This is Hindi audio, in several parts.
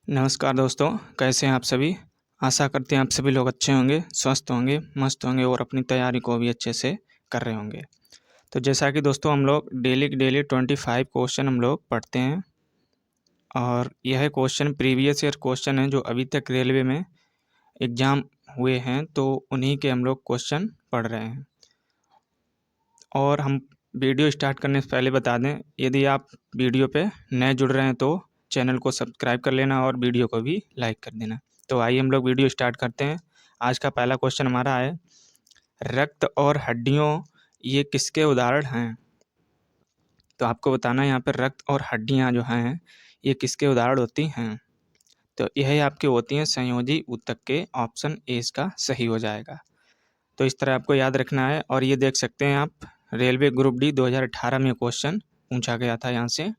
नमस्कार दोस्तों, कैसे हैं आप सभी? आशा करते हैं आप सभी लोग अच्छे होंगे, स्वस्थ होंगे, मस्त होंगे और अपनी तैयारी को भी अच्छे से कर रहे होंगे। तो जैसा कि दोस्तों हम लोग डेली के डेली 25 क्वेश्चन हम लोग पढ़ते हैं और यह क्वेश्चन प्रीवियस ईयर क्वेश्चन है जो अभी तक रेलवे में एग्ज़ाम हुए हैं, तो उन्हीं के हम लोग क्वेश्चन पढ़ रहे हैं। और हम वीडियो स्टार्ट करने से पहले बता दें, यदि आप वीडियो पे नए जुड़ रहे हैं तो चैनल को सब्सक्राइब कर लेना और वीडियो को भी लाइक कर देना। तो आइए हम लोग वीडियो स्टार्ट करते हैं। आज का पहला क्वेश्चन हमारा है, रक्त और हड्डियों ये किसके उदाहरण हैं? तो आपको बताना है यहाँ पर रक्त और हड्डियाँ जो हैं ये किसके उदाहरण होती हैं? तो यह आपकी होती हैं संयोजी ऊतक के। ऑप्शन ए इसका सही हो जाएगा। तो इस तरह आपको याद रखना है और ये देख सकते हैं आप, रेलवे ग्रुप डी 2018 में क्वेश्चन पूछा गया था यहाँ से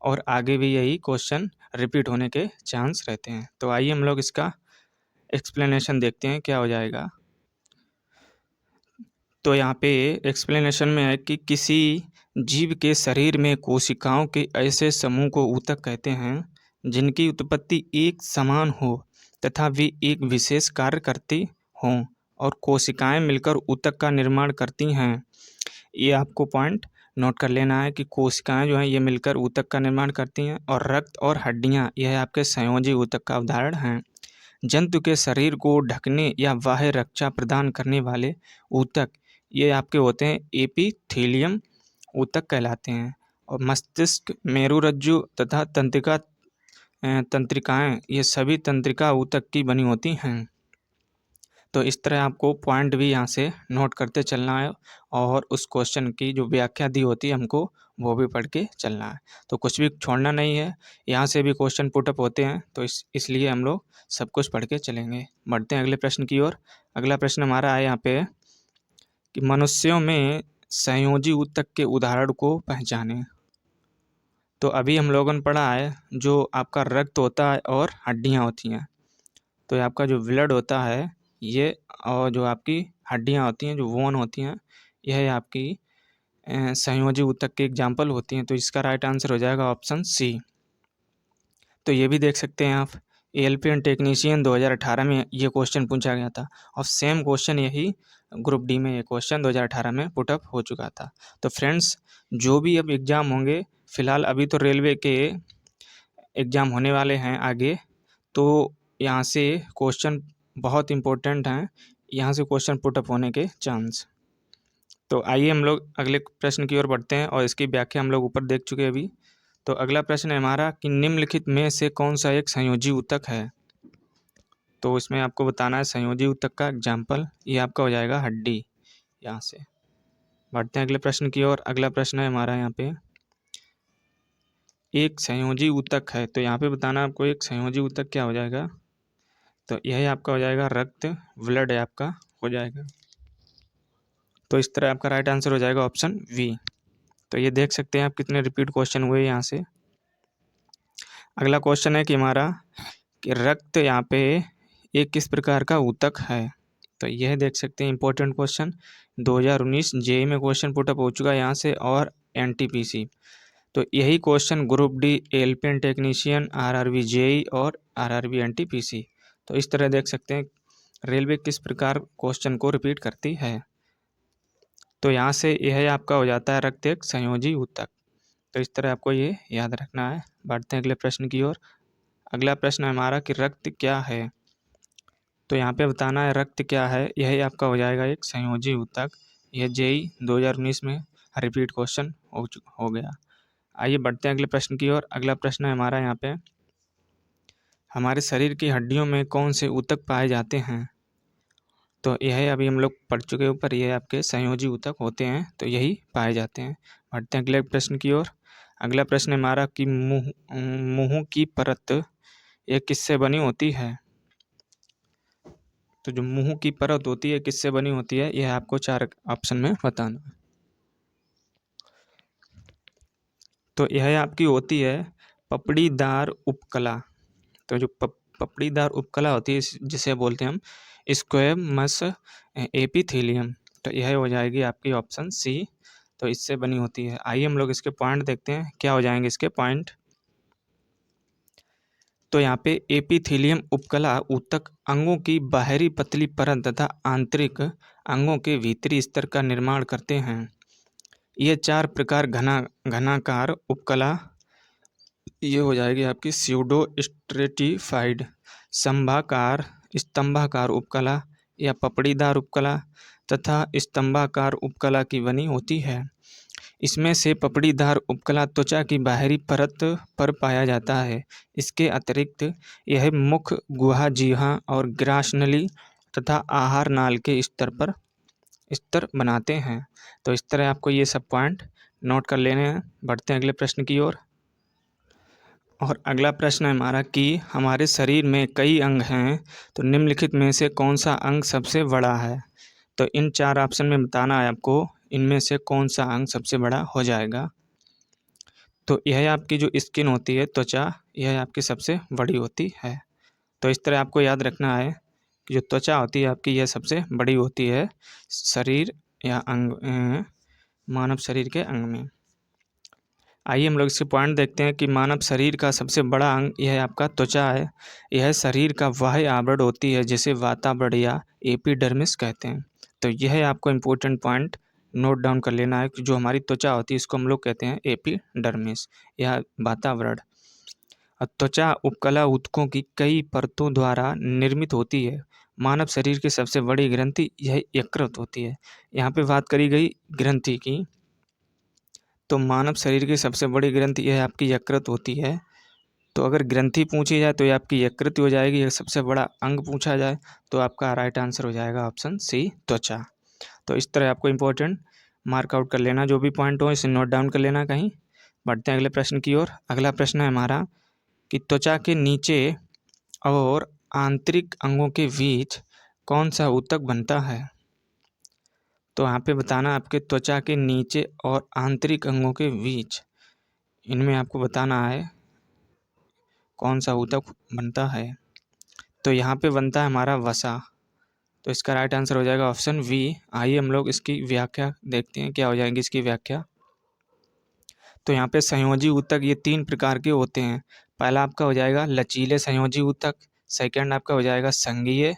और आगे भी यही क्वेश्चन रिपीट होने के चांस रहते हैं। तो आइए हम लोग इसका एक्सप्लेनेशन देखते हैं क्या हो जाएगा। तो यहाँ पे एक्सप्लेनेशन में है कि किसी जीव के शरीर में कोशिकाओं के ऐसे समूह को ऊतक कहते हैं जिनकी उत्पत्ति एक समान हो तथा वे एक विशेष कार्य करती हों और कोशिकाएं मिलकर ऊतक का निर्माण करती हैं। ये आपको पॉइंट नोट कर लेना है कि कोशिकाएं जो हैं ये मिलकर ऊतक का निर्माण करती हैं और रक्त और हड्डियां यह आपके संयोजी ऊतक का उदाहरण हैं। जंतु के शरीर को ढकने या बाह्य रक्षा प्रदान करने वाले ऊतक ये आपके होते हैं एपिथेलियम ऊतक कहलाते हैं। और मस्तिष्क, मेरुरज्जु तथा तंत्रिकाएं ये सभी तंत्रिका ऊतक की बनी होती हैं। तो इस तरह आपको पॉइंट भी यहाँ से नोट करते चलना है और उस क्वेश्चन की जो व्याख्या दी होती है हमको वो भी पढ़ के चलना है। तो कुछ भी छोड़ना नहीं है, यहाँ से भी क्वेश्चन पुटअप होते हैं तो इसलिए हम लोग सब कुछ पढ़ के चलेंगे। बढ़ते हैं अगले प्रश्न की ओर। अगला प्रश्न हमारा है यहाँ पे कि मनुष्यों में संयोजी ऊतक के उदाहरण को पहचानें। तो अभी हम लोगों ने पढ़ा है जो आपका रक्त होता है और हड्डियाँ होती हैं। तो ये आपका जो ब्लड होता है ये और जो आपकी हड्डियाँ होती हैं, जो बोन होती हैं, यह आपकी संयोजी ऊतक के एग्जाम्पल होती हैं। तो इसका राइट आंसर हो जाएगा ऑप्शन सी। तो ये भी देख सकते हैं आप, एएलपीएन टेक्नीशियन 2018 में ये क्वेश्चन पूछा गया था और सेम क्वेश्चन यही ग्रुप डी में ये क्वेश्चन 2018 में पुटअप हो चुका था। तो फ्रेंड्स, जो भी अब एग्ज़ाम होंगे, फ़िलहाल अभी तो रेलवे के एग्ज़ाम होने वाले हैं आगे, तो यहाँ से क्वेश्चन बहुत इम्पोर्टेंट हैं, यहाँ से क्वेश्चन पुटअप होने के चांस। तो आइए हम लोग अगले प्रश्न की ओर बढ़ते हैं और इसकी व्याख्या हम लोग ऊपर देख चुके हैं अभी। तो अगला प्रश्न है हमारा कि निम्नलिखित में से कौन सा एक संयोजी ऊतक है? तो इसमें आपको बताना है संयोजी ऊतक का एग्जाम्पल, ये आपका हो जाएगा हड्डी। यहाँ से बढ़ते हैं अगले प्रश्न की ओर। अगला प्रश्न है हमारा यहाँ पे, एक संयोजी ऊतक है, तो यहाँ पे बताना आपको एक संयोजी ऊतक क्या हो जाएगा। तो यही आपका हो जाएगा रक्त, ब्लड है आपका हो जाएगा। तो इस तरह आपका राइट आंसर हो जाएगा ऑप्शन वी। तो ये देख सकते हैं आप कितने रिपीट क्वेश्चन हुए यहाँ से। अगला क्वेश्चन है कि हमारा कि रक्त यहाँ पे एक किस प्रकार का ऊतक है। तो यह देख सकते हैं इंपॉर्टेंट क्वेश्चन 2019 जेईई में क्वेश्चन पुटअप हो चुका है यहाँ से और एनटीपीसी। तो यही question group D, ALPN technician, RRB JEE और आरआरबी एनटीपीसी। तो इस तरह देख सकते हैं रेलवे किस प्रकार क्वेश्चन को रिपीट करती है। तो यहाँ से यह आपका हो जाता है रक्त एक संयोजी ऊतक। तो इस तरह आपको ये याद रखना है। बढ़ते हैं अगले प्रश्न की ओर। अगला प्रश्न है हमारा कि रक्त क्या है। तो यहाँ पे बताना है रक्त क्या है, यही आपका हो जाएगा एक संयोजी ऊतक। यह जेईई 2019 में रिपीट क्वेश्चन हो गया। आइए बढ़ते हैं अगले प्रश्न की ओर। अगला प्रश्न है हमारा यहाँ पे, हमारे शरीर की हड्डियों में कौन से ऊतक पाए जाते हैं। तो यह अभी हम लोग पढ़ चुके हैं ऊपर, यह आपके संयोजी ऊतक होते हैं, तो यही पाए जाते हैं। बढ़ते हैं अगले प्रश्न की ओर। अगला प्रश्न है हमारा कि मुंह की परत ये किससे बनी होती है। तो जो मुंह की परत होती है किससे बनी होती है, यह आपको 4 ऑप्शन में बताना है। तो यह आपकी होती है पपड़ीदार उपकला। तो जो पपड़ीदार उपकला होती है जिसे बोलते हैं हम स्क्वेमस एपिथेलियम, तो यह हो जाएगी आपकी ऑप्शन सी। तो इससे बनी होती है। आइए हम लोग इसके पॉइंट देखते हैं क्या हो जाएंगे इसके पॉइंट। तो यहाँ पे एपिथेलियम उपकला ऊतक अंगों की बाहरी पतली परत तथा आंतरिक अंगों के भीतरी स्तर का निर्माण करते हैं। ये 4 प्रकार घनाकार उपकला ये हो जाएगी आपकी स्यूडो स्ट्रेटिफाइड, स्तंभाकार उपकला या पपड़ीदार उपकला तथा स्तंभाकार उपकला की बनी होती है। इसमें से पपड़ीदार उपकला त्वचा की बाहरी परत पर पाया जाता है। इसके अतिरिक्त यह मुख, गुहा, जिह्वा और ग्रासनली तथा आहार नाल के स्तर बनाते हैं। तो इस तरह आपको ये सब पॉइंट नोट कर लेने हैं। बढ़ते हैं अगले प्रश्न की ओर। और अगला प्रश्न है हमारा कि हमारे शरीर में कई अंग हैं, तो निम्नलिखित में से कौन सा अंग सबसे बड़ा है। तो इन 4 ऑप्शन में बताना है आपको, इनमें से कौन सा अंग सबसे बड़ा हो जाएगा। तो यह आपकी जो स्किन होती है, त्वचा, यह आपकी सबसे बड़ी होती है। तो इस तरह आपको याद रखना है कि जो त्वचा होती है आपकी, यह सबसे बड़ी होती है शरीर या अंग मानव शरीर के अंग में। आइए हम लोग इसके पॉइंट देखते हैं कि मानव शरीर का सबसे बड़ा अंग यह आपका त्वचा है। यह शरीर का बाह्य आवरण होती है, जिसे वातावरण या एपिडर्मिस कहते हैं। तो यह आपको इम्पोर्टेंट पॉइंट नोट डाउन कर लेना है कि जो हमारी त्वचा होती है इसको हम लोग कहते हैं एपिडर्मिस या वातावरण। त्वचा उपकला ऊतकों की कई परतों द्वारा निर्मित होती है। मानव शरीर की सबसे बड़ी ग्रंथि यह यकृत होती है। यहाँ पे बात करी गई ग्रंथि की, तो मानव शरीर की सबसे बड़ी ग्रंथि यह आपकी यकृत होती है। तो अगर ग्रंथि पूछी जाए तो ये आपकी यकृत हो जाएगी। यह सबसे बड़ा अंग पूछा जाए तो आपका राइट आंसर हो जाएगा ऑप्शन सी, त्वचा। तो इस तरह आपको इम्पोर्टेंट मार्क आउट कर लेना, जो भी पॉइंट हो इसे नोट डाउन कर लेना कहीं। बढ़ते हैं अगले प्रश्न की ओर। अगला प्रश्न है हमारा कि त्वचा के नीचे और आंतरिक अंगों के बीच कौन सा ऊतक बनता है। तो यहाँ पे बताना आपके त्वचा के नीचे और आंतरिक अंगों के बीच, इनमें आपको बताना है कौन सा ऊतक बनता है। तो यहाँ पे बनता है हमारा वसा। तो इसका राइट आंसर हो जाएगा ऑप्शन वी। आइए हम लोग इसकी व्याख्या देखते हैं, क्या हो जाएगी इसकी व्याख्या। तो यहाँ पे संयोजी ऊतक ये 3 प्रकार के होते हैं। पहला आपका हो जाएगा लचीले संयोजी ऊतक, सेकंड आपका हो जाएगा संघीय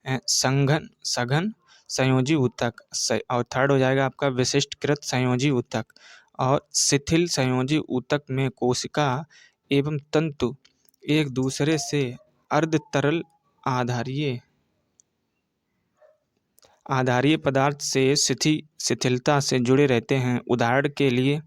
सघन संयोजी ऊतक, और थर्ड हो जाएगा आपका विशिष्टकृत संयोजी ऊतक। और शिथिल संयोजी ऊतक में कोशिका एवं तंतु एक दूसरे से अर्ध तरल आधारीय पदार्थ से शिथिलता से जुड़े रहते हैं। उदाहरण के लिए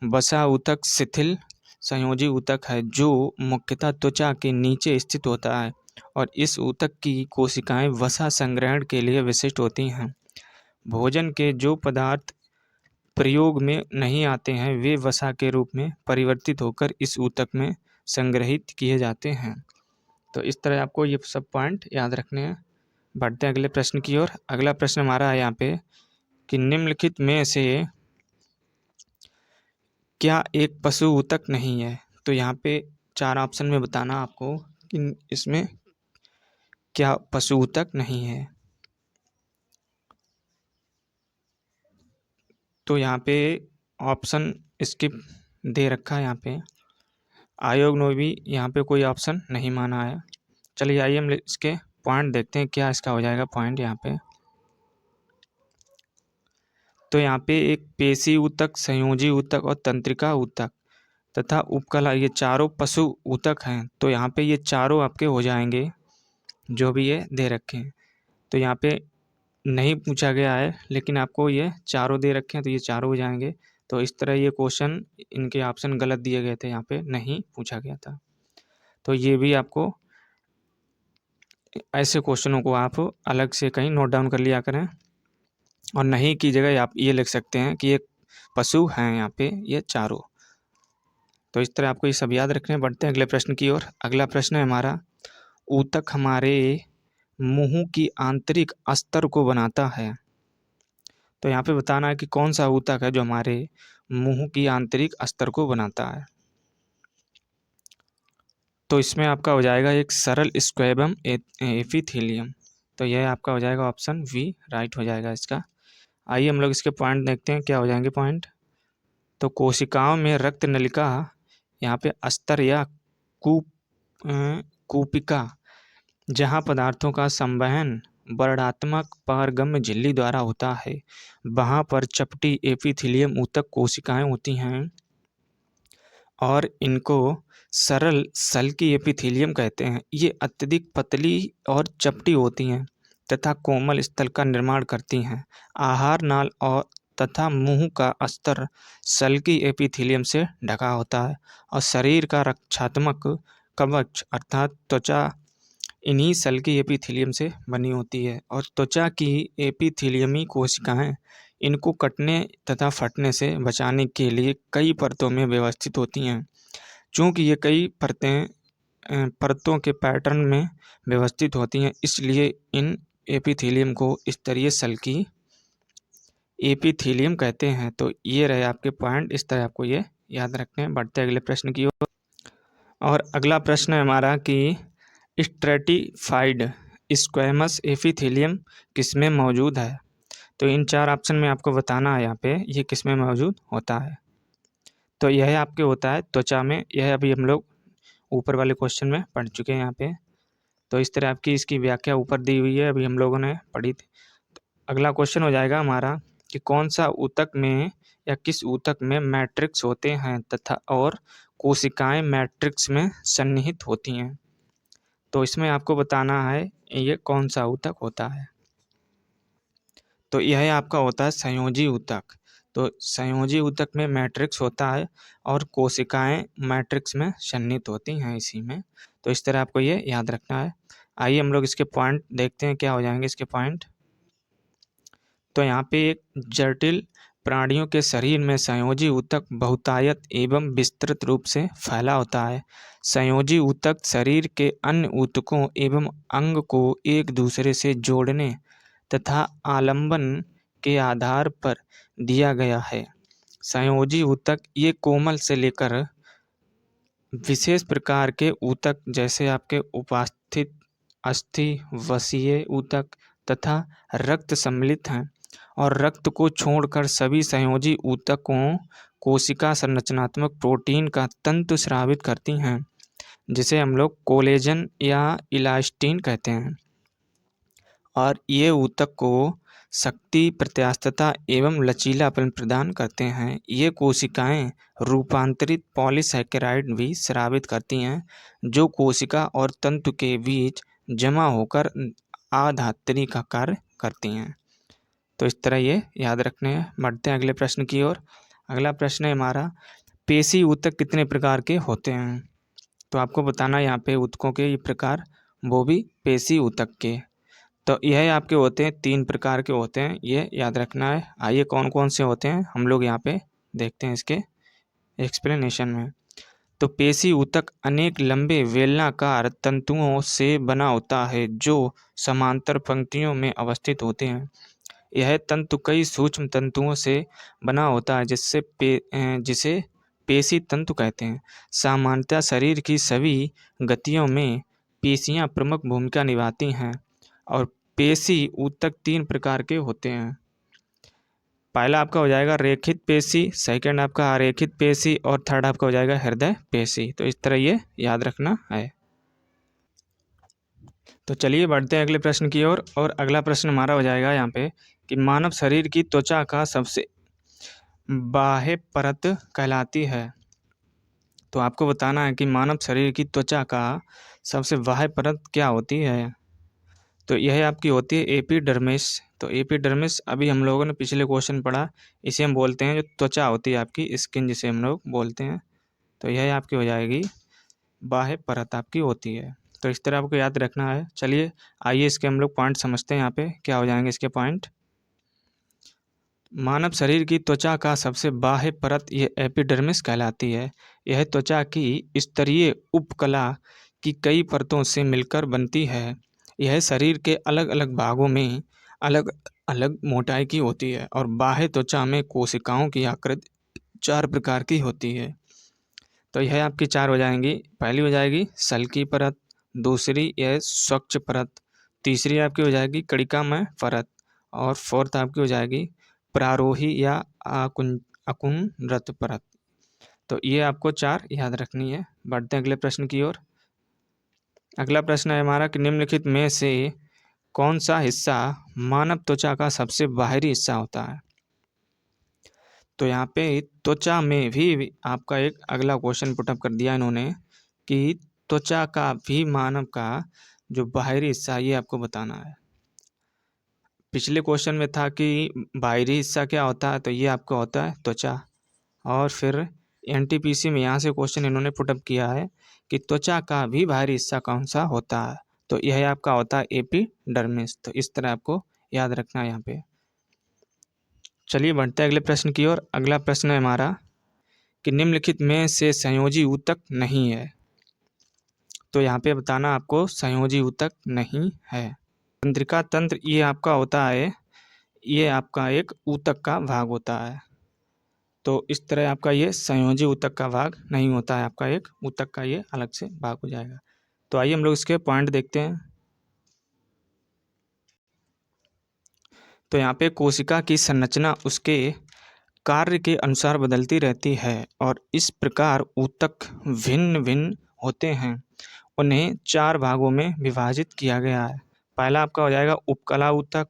वसा ऊतक शिथिल संयोजी ऊतक है, जो मुख्यतः त्वचा के नीचे स्थित होता है, और इस ऊतक की कोशिकाएं वसा संग्रहण के लिए विशिष्ट होती हैं। भोजन के जो पदार्थ प्रयोग में नहीं आते हैं वे वसा के रूप में परिवर्तित होकर इस ऊतक में संग्रहित किए जाते हैं। तो इस तरह आपको ये सब पॉइंट याद रखने हैं। बढ़ते हैं अगले प्रश्न की ओर। अगला प्रश्न हमारा है यहाँ पे कि निम्नलिखित में से क्या एक पशु ऊतक नहीं है। तो यहाँ पे 4 ऑप्शन में बताना आपको कि इसमें क्या पशु ऊतक नहीं है। तो यहाँ पे ऑप्शन स्किप दे रखा है। यहाँ पे आयोग ने भी यहाँ पे कोई ऑप्शन नहीं माना है। चलिए आइए हम इसके पॉइंट देखते हैं, क्या इसका हो जाएगा पॉइंट यहाँ पे। तो यहाँ पे एक पेशी ऊतक, संयोजी ऊतक और तंत्रिका ऊतक तथा उपकला, ये चारों पशु ऊतक हैं। तो यहाँ पे ये चारों आपके हो जाएंगे, जो भी ये दे रखे हैं। तो यहाँ पे नहीं पूछा गया है, लेकिन आपको ये चारों दे रखे हैं, तो ये चारों हो जाएंगे। तो इस तरह ये क्वेश्चन, इनके ऑप्शन गलत दिए गए थे, यहाँ पे नहीं पूछा गया था। तो ये भी आपको ऐसे क्वेश्चनों को आप अलग से कहीं नोट डाउन कर लिया करें, और नहीं की जगह आप ये लिख सकते हैं कि एक पशु हैं यहाँ पे ये चारों। तो इस तरह आपको ये सब याद रखने। बढ़ते हैं अगले प्रश्न की ओर। अगला प्रश्न है हमारा, ऊतक हमारे मुंह की आंतरिक अस्तर को बनाता है। तो यहाँ पे बताना है कि कौन सा ऊतक है जो हमारे मुंह की आंतरिक अस्तर को बनाता है। तो इसमें आपका हो जाएगा एक सरल स्क्वैबम एपिथेलियम। तो यह आपका हो जाएगा ऑप्शन वी, राइट हो जाएगा इसका। आइए हम लोग इसके पॉइंट देखते हैं, क्या हो जाएंगे पॉइंट। तो कोशिकाओं में रक्त नलिका यहाँ पे अस्तर या कूप कूपिका, जहाँ पदार्थों का संवहन वर्णात्मक पारगम्य झिल्ली द्वारा होता है, वहाँ पर चपटी एपिथेलियम ऊतक कोशिकाएं होती हैं और इनको सरल सल्की एपिथेलियम कहते हैं। ये अत्यधिक पतली और चपटी होती हैं तथा कोमल स्थल का निर्माण करती हैं। आहार नाल और तथा मुंह का स्तर सल्की एपिथेलियम से ढका होता है और शरीर का रक्षात्मक कवच अर्थात त्वचा इन्हीं सल्की एपिथेलियम से बनी होती है और त्वचा की एपिथेलियमी कोशिकाएं इनको कटने तथा फटने से बचाने के लिए कई परतों में व्यवस्थित होती हैं। चूँकि ये कई परतों के पैटर्न में व्यवस्थित होती हैं, इसलिए इन एपिथेलियम को स्तरीय सल्की एपिथेलियम कहते हैं। तो ये रहे आपके पॉइंट, इस तरह आपको ये याद रखने हैं। बढ़ते अगले प्रश्न की ओर। और अगला प्रश्न है हमारा कि स्ट्रेटिफाइड स्क्वैमस एपिथेलियम किसमें मौजूद है। तो इन 4 ऑप्शन में आपको बताना है यहाँ पे ये किसमें मौजूद होता है। तो यह आपके होता है त्वचा में। यह अभी हम लोग ऊपर वाले क्वेश्चन में पढ़ चुके हैं यहाँ पे। तो इस तरह आपकी इसकी व्याख्या ऊपर दी हुई है, अभी हम लोगों ने पढ़ी थी। अगला क्वेश्चन हो जाएगा हमारा कि कौन सा ऊतक में या किस ऊतक में मैट्रिक्स होते हैं तथा और कोशिकाएं मैट्रिक्स में सन्निहित होती हैं। तो इसमें आपको बताना है ये कौन सा ऊतक होता है। तो यह आपका होता है संयोजी ऊतक। तो संयोजी ऊतक में मैट्रिक्स होता है और कोशिकाएं मैट्रिक्स में सन्निहित होती हैं इसी में। तो इस तरह आपको ये याद रखना है। आइए हम लोग इसके पॉइंट देखते हैं क्या हो जाएंगे इसके पॉइंट। तो यहाँ पे एक जटिल प्राणियों के शरीर में संयोजी ऊतक बहुतायत एवं विस्तृत रूप से फैला होता है। संयोजी ऊतक शरीर के अन्य ऊतकों एवं अंग को एक दूसरे से जोड़ने तथा आलंबन के आधार पर दिया गया है। संयोजी ऊतक ये कोमल से लेकर विशेष प्रकार के ऊतक जैसे आपके उपास्थित अस्थि वसीय ऊतक तथा रक्त सम्मिलित हैं और रक्त को छोड़कर सभी संयोजी ऊतकों कोशिका संरचनात्मक प्रोटीन का तंतु स्रावित करती हैं, जिसे हम लोग कोलेजन या इलास्टिन कहते हैं। और ये ऊतक को शक्ति प्रत्यास्थता एवं लचीलापन प्रदान करते हैं। ये कोशिकाएं रूपांतरित पॉलीसैकेराइड भी स्रावित करती हैं, जो कोशिका और तंतु के बीच जमा होकर आधात्री का कार्य करती हैं। तो इस तरह ये याद रखने हैं। बढ़ते हैं अगले प्रश्न की ओर। अगला प्रश्न है हमारा पेशी ऊतक कितने प्रकार के होते हैं। तो आपको बताना है यहाँ पे ऊतकों के ये प्रकार, वो भी पेशी ऊतक के। तो यह आपके होते हैं 3 प्रकार के होते हैं, ये याद रखना है। आइए कौन कौन से होते हैं हम लोग यहाँ पे देखते हैं इसके एक्सप्लेनेशन में। तो पेशी ऊतक अनेक लंबे बेलनाकार तंतुओं से बना होता है जो समांतर पंक्तियों में अवस्थित होते हैं। यह तंतु कई सूक्ष्म तंतुओं से बना होता है जिसे पेशी तंतु कहते हैं। सामान्यतः शरीर की सभी गतियों में पेशियां प्रमुख भूमिका निभाती हैं और पेशी ऊतक 3 प्रकार के होते हैं। पहला आपका हो जाएगा रेखित पेशी, सेकंड आपका अरेखित पेशी और थर्ड आपका हो जाएगा हृदय पेशी। तो इस तरह ये याद रखना है। तो चलिए बढ़ते हैं अगले प्रश्न की ओर। और अगला प्रश्न हमारा हो जाएगा यहाँ पे कि मानव शरीर की त्वचा का सबसे बाह्य परत कहलाती है। तो आपको बताना है कि मानव शरीर की त्वचा का सबसे बाह्य परत क्या होती है। तो यह आपकी होती है एपिडर्मिस। तो एपिडर्मिस अभी हम लोगों ने पिछले क्वेश्चन पढ़ा, इसे हम बोलते हैं जो त्वचा होती है आपकी स्किन जिसे हम लोग बोलते हैं। तो यह आपकी हो जाएगी बाह्य परत आपकी होती है। तो इस तरह आपको याद रखना है। चलिए आइए इसके हम लोग पॉइंट समझते हैं। यहाँ पे क्या हो जाएंगे इसके पॉइंट। मानव शरीर की त्वचा का सबसे बाह्य परत यह एपिडर्मिस कहलाती है। यह त्वचा की स्तरीय उपकला की कई परतों से मिलकर बनती है। यह शरीर के अलग अलग भागों में अलग अलग मोटाई की होती है और बाह्य त्वचा में कोशिकाओं की आकृति 4 प्रकार की होती है। तो यह आपकी 4 हो जाएंगी। पहली हो जाएगी सल्की परत, दूसरी यह स्वच्छ परत, तीसरी आपकी हो जाएगी कणिकामय परत और फोर्थ आपकी हो जाएगी प्रारोही या अकुंरत परत। तो ये आपको 4 याद रखनी है। बढ़ते हैं अगले प्रश्न की ओर। अगला प्रश्न है हमारा कि निम्नलिखित में से कौन सा हिस्सा मानव त्वचा का सबसे बाहरी हिस्सा होता है। तो यहाँ पे त्वचा में भी आपका एक अगला क्वेश्चन पुटअप कर दिया इन्होंने कि त्वचा का भी मानव का जो बाहरी हिस्सा ये आपको बताना है। पिछले क्वेश्चन में था कि बाहरी हिस्सा क्या होता है, तो ये आपका होता है त्वचा। और फिर एनटीपीसी में यहाँ से क्वेश्चन इन्होंने पुटअप किया है कि त्वचा का भी बाहरी हिस्सा कौन सा होता है, तो यह आपका होता है एपिडर्मिस। तो इस तरह आपको याद रखना है यहाँ पे। चलिए बढ़ते हैं अगले प्रश्न की ओर। अगला प्रश्न है हमारा कि निम्नलिखित में से संयोजी ऊतक नहीं है। तो यहाँ पे बताना आपको संयोजी ऊतक नहीं है। तंत्रिका तंत्र ये आपका होता है, ये आपका एक ऊतक का भाग होता है। तो इस तरह आपका ये संयोजी ऊतक का भाग नहीं होता है, आपका एक ऊतक का ये अलग से भाग हो जाएगा। तो आइए हम लोग इसके पॉइंट देखते हैं। तो यहाँ पे कोशिका की संरचना उसके कार्य के अनुसार बदलती रहती है और इस प्रकार ऊतक भिन्न भिन्न होते हैं। उन्हें 4 भागों में विभाजित किया गया है। पहला आपका हो जाएगा उपकला ऊतक,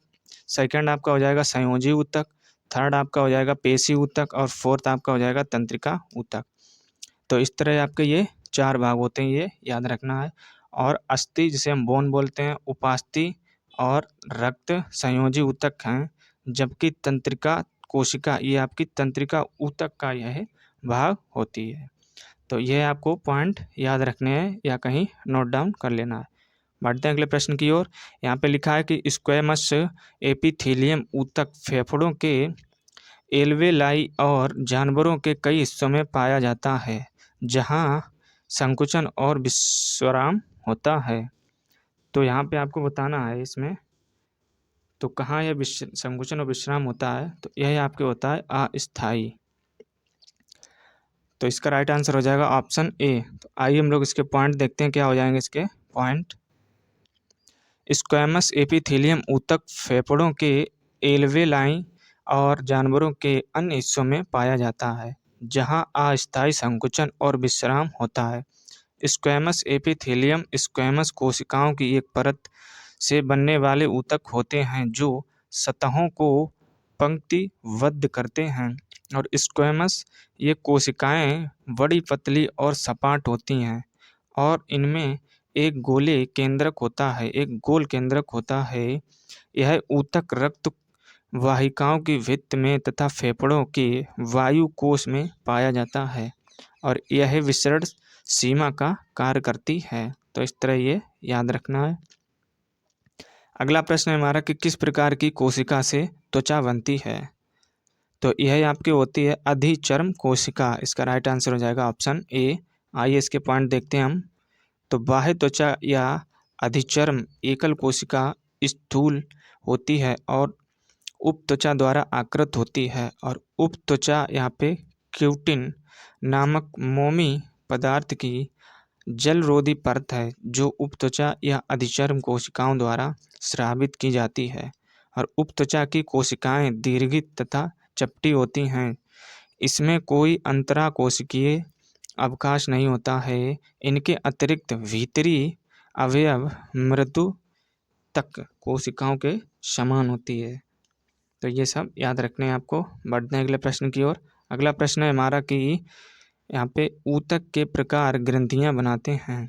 सेकंड आपका हो जाएगा संयोजी ऊतक, थर्ड आपका हो जाएगा पेशी ऊतक और फोर्थ आपका हो जाएगा तंत्रिका ऊतक। तो इस तरह आपके ये 4 भाग होते हैं, ये याद रखना है। और अस्थि जिसे हम बोन बोलते हैं, उपास्थि और रक्त संयोजी ऊतक हैं, जबकि तंत्रिका कोशिका ये आपकी तंत्रिका ऊतक का यह भाग होती है। तो यह आपको पॉइंट याद रखने हैं या कहीं नोट डाउन कर लेना है। बढ़ते हैं अगले प्रश्न की ओर। यहाँ पे लिखा है कि स्क्वैमस एपिथेलियम ऊतक फेफड़ों के एल्वेलाई और जानवरों के कई हिस्सों में पाया जाता है, जहाँ संकुचन और विश्राम होता है। तो यहाँ पे आपको बताना है इसमें, तो कहाँ यह संकुचन और विश्राम होता है, तो यह आपके होता है अस्थायी। तो इसका राइट आंसर हो जाएगा ऑप्शन ए। तो आइए हम लोग इसके पॉइंट देखते हैं क्या हो जाएंगे इसके पॉइंट। स्क्वैमस एपिथेलियम ऊतक फेफड़ों के एल्वेलाई और जानवरों के अन्य हिस्सों में पाया जाता है, जहां अस्थायी संकुचन और विश्राम होता है। स्क्वैमस एपिथेलियम स्क्वैमस कोशिकाओं की एक परत से बनने वाले ऊतक होते हैं जो सतहों को पंक्तिबद्ध करते हैं। और स्क्वैमस ये कोशिकाएं बड़ी पतली और सपाट होती हैं और इनमें एक गोल केंद्रक होता है। यह ऊतक रक्त वाहिकाओं की भित्ति में तथा फेफड़ों के वायु कोश में पाया जाता है और यह विसरण सीमा का कार्य करती है। तो इस तरह ये याद रखना है। अगला प्रश्न है हमारा कि किस प्रकार की कोशिका से त्वचा बनती है। तो यह आपकी होती है अधिचर्म कोशिका। इसका राइट आंसर हो जाएगा ऑप्शन ए। आइए इसके पॉइंट देखते हैं हम। तो बाह्य त्वचा या अधिचर्म एकल कोशिका स्थूल होती है और उप त्वचा द्वारा आकृत होती है। और उप त्वचा यहाँ पे क्यूटिन नामक मोमी पदार्थ की जलरोधी परत है जो उप त्वचा या अधिचर्म कोशिकाओं द्वारा स्रावित की जाती है। और उप त्वचा की कोशिकाएं दीर्घित तथा चपटी होती हैं। इसमें कोई अंतराकोशिकीय अवकाश नहीं होता है। इनके अतिरिक्त भीतरी अवयव मृदु तक कोशिकाओं के समान होती है। तो ये सब याद रखने हैं आपको। बढ़ते हैं अगले प्रश्न की ओर। अगला प्रश्न है हमारा कि यहाँ पे ऊतक के प्रकार ग्रंथियाँ बनाते हैं।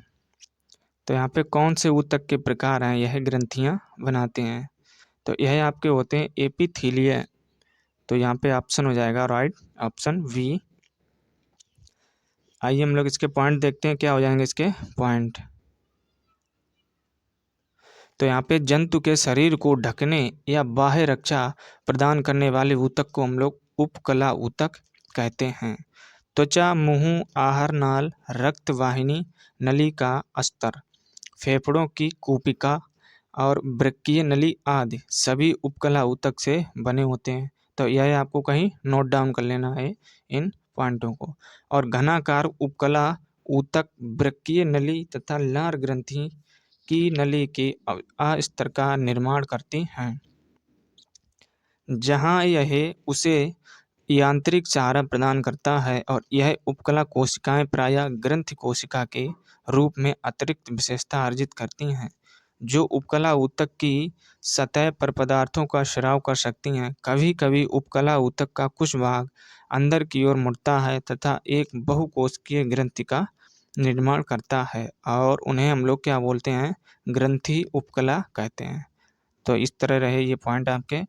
तो यहाँ पे कौन से ऊतक के प्रकार हैं यह ग्रंथियाँ बनाते हैं। तो यह आपके होते हैं एपिथेलिया। तो यहाँ पे ऑप्शन हो जाएगा राइट ऑप्शन वी। आइए हम लोग इसके पॉइंट देखते हैं क्या हो जाएंगे इसके पॉइंट। तो यहाँ पे जंतु के शरीर को ढकने या बाह्य रक्षा प्रदान करने वाले ऊतक को हम लोग उपकला ऊतक कहते हैं। त्वचा, मुंह, आहार नाल, रक्त वाहिनी, नली का अस्तर, फेफड़ों की कूपिका और वृक्कीय नली आदि सभी उपकला ऊतक से बने होते हैं। तो यह आपको कहीं नोट डाउन कर लेना है इन पॉइंटों को। और घनाकार उपकला ऊतक वृक्कीय नली तथा लार ग्रंथि की नली के अस्तर का निर्माण करती हैं, जहां यह उसे यांत्रिक सहारा प्रदान करता है। और यह उपकला कोशिकाएं प्रायः ग्रंथि कोशिका के रूप में अतिरिक्त विशेषता अर्जित करती हैं। जो उपकला ऊतक की सतह पर पदार्थों का स्राव कर सकती हैं। कभी कभी उपकला ऊतक का कुछ भाग अंदर की ओर मुड़ता है तथा एक बहुकोशिकीय ग्रंथि का निर्माण करता है और उन्हें हम लोग क्या बोलते हैं, ग्रंथि उपकला कहते हैं। तो इस तरह रहे ये पॉइंट आपके।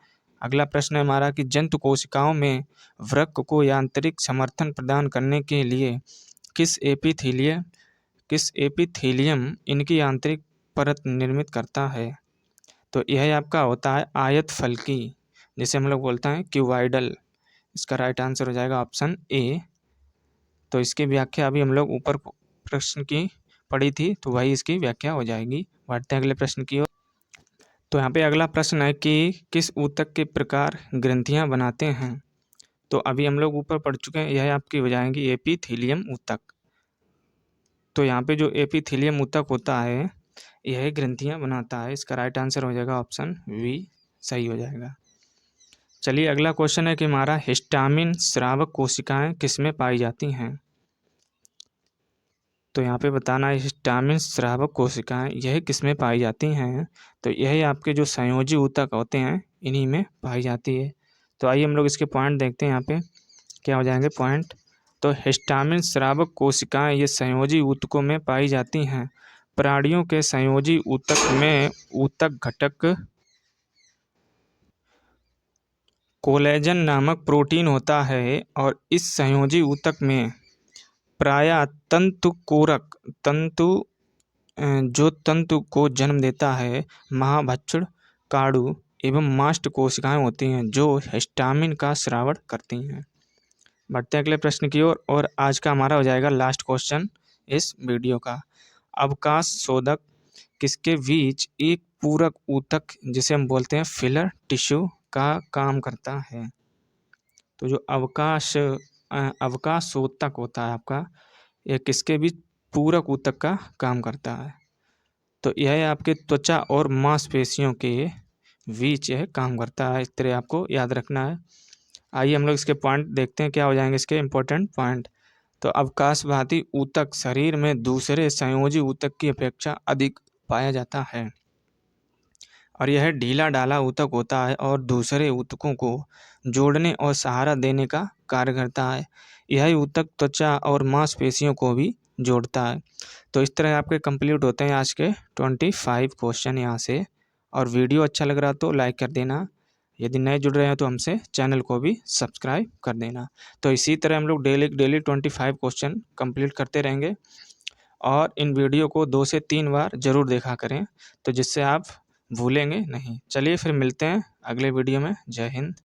अगला प्रश्न है हमारा कि जंतु कोशिकाओं में वृक्क को यांत्रिक समर्थन प्रदान करने के लिए किस एपिथेलियम इनकी आंतरिक परत निर्मित करता है। तो यह आपका होता है आयत फलकी, जिसे हम लोग बोलते हैं क्यूबाइडल। इसका राइट आंसर हो जाएगा ऑप्शन ए। तो इसकी व्याख्या अभी हम लोग ऊपर प्रश्न की पढ़ी थी, तो वही इसकी व्याख्या हो जाएगी। बढ़ते हैं अगले प्रश्न की ओर। तो यहाँ पे अगला प्रश्न है कि किस ऊतक के प्रकार ग्रंथियाँ बनाते हैं। तो अभी हम लोग ऊपर पढ़ चुके हैं, यह आपकी हो जाएंगी एपिथेलियम ऊतक। तो यहाँ पे जो एपिथेलियम ऊतक होता है यह ग्रंथियाँ बनाता है। इसका राइट आंसर हो जाएगा ऑप्शन बी, सही हो जाएगा। चलिए अगला क्वेश्चन है कि हमारा हिस्टामिन स्रावक कोशिकाएं किसमें पाई जाती हैं। तो यहाँ पे बताना है हिस्टामिन स्रावक कोशिकाएं यह किसमें पाई जाती हैं। तो यही आपके जो संयोजी ऊतक होते हैं इन्हीं में पाई जाती है। तो आइए हम लोग इसके पॉइंट देखते हैं। यहाँ पे क्या हो जाएंगे पॉइंट। तो हिस्टामिन स्रावक कोशिकाएं ये संयोजी ऊतकों में पाई जाती हैं। प्राणियों के संयोजी ऊतक में ऊतक घटक कोलेजन नामक प्रोटीन होता है और इस संयोजी ऊतक में प्रायः जो तंतु को जन्म देता है महाभक्षण काणु एवं मास्ट कोशिकाएं होती हैं जो हिस्टामिन का स्रावण करती हैं। बढ़ते हैं अगले प्रश्न की ओर और आज का हमारा हो जाएगा लास्ट क्वेश्चन इस वीडियो का। अवकाश शोधक किसके बीच एक पूरक ऊतक जिसे हम बोलते हैं फिलर टिश्यू का काम करता है। तो जो अवकाशोतक होता है आपका, यह किसके बीच पूरक ऊतक का काम करता है। तो यह आपके त्वचा और मांसपेशियों के बीच यह काम करता है। इस तरह आपको याद रखना है। आइए हम लोग इसके पॉइंट देखते हैं, क्या हो जाएंगे इसके इम्पोर्टेंट पॉइंट। तो अवकाशवादी ऊतक शरीर में दूसरे संयोजी ऊतक की अपेक्षा अधिक पाया जाता है और यह ढीला ढाला ऊतक होता है और दूसरे ऊतकों को जोड़ने और सहारा देने का कार्य करता है। यह ऊतक त्वचा और मांसपेशियों को भी जोड़ता है। तो इस तरह आपके कंप्लीट होते हैं आज के 25 क्वेश्चन यहाँ से। और वीडियो अच्छा लग रहा तो लाइक कर देना। यदि नए जुड़ रहे हैं तो हमसे चैनल को भी सब्सक्राइब कर देना। तो इसी तरह हम लोग डेली 25 क्वेश्चन कंप्लीट करते रहेंगे और इन वीडियो को 2 से 3 बार ज़रूर देखा करें, तो जिससे आप भूलेंगे नहीं। चलिए फिर मिलते हैं अगले वीडियो में। जय हिंद।